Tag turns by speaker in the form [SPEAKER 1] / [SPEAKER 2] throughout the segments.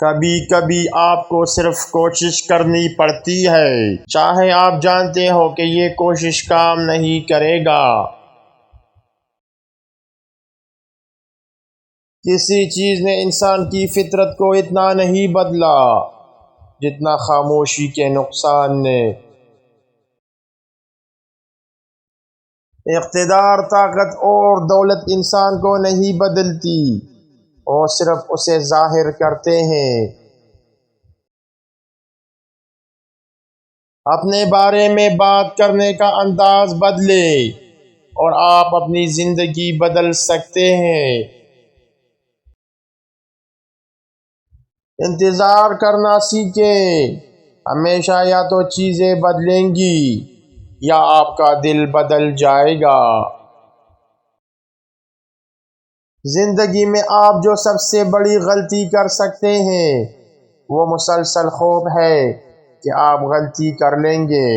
[SPEAKER 1] کبھی کبھی آپ کو صرف کوشش کرنی پڑتی ہے، چاہے آپ جانتے ہو کہ یہ کوشش کام نہیں کرے گا۔ کسی چیز نے انسان کی فطرت کو اتنا نہیں بدلا جتنا خاموشی کے نقصان نے۔ اقتدار، طاقت اور دولت انسان کو نہیں بدلتی، وہ صرف اسے ظاہر کرتے ہیں۔ اپنے بارے میں بات کرنے کا انداز بدلیں اور آپ اپنی زندگی بدل سکتے ہیں۔ انتظار کرنا سیکھیں، ہمیشہ یا تو چیزیں بدلیں گی یا آپ کا دل بدل جائے گا۔ زندگی میں آپ جو سب سے بڑی غلطی کر سکتے ہیں وہ مسلسل خوف ہے کہ آپ غلطی کر لیں گے۔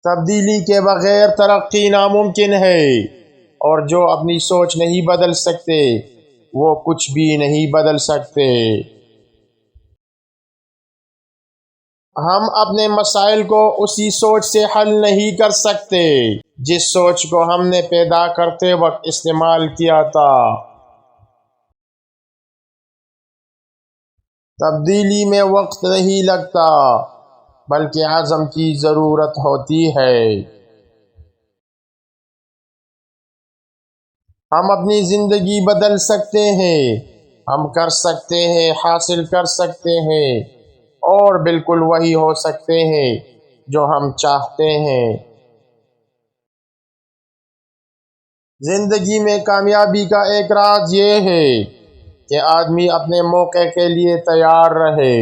[SPEAKER 1] تبدیلی کے بغیر ترقی ناممکن ہے، اور جو اپنی سوچ نہیں بدل سکتے وہ کچھ بھی نہیں بدل سکتے۔ ہم اپنے مسائل کو اسی سوچ سے حل نہیں کر سکتے جس سوچ کو ہم نے پیدا کرتے وقت استعمال کیا تھا۔ تبدیلی میں وقت نہیں لگتا، بلکہ عزم کی ضرورت ہوتی ہے۔ ہم اپنی زندگی بدل سکتے ہیں، ہم کر سکتے ہیں، حاصل کر سکتے ہیں، اور بالکل وہی ہو سکتے ہیں جو ہم چاہتے ہیں۔ زندگی میں کامیابی کا ایک راز یہ ہے کہ آدمی اپنے موقع کے لیے تیار رہے۔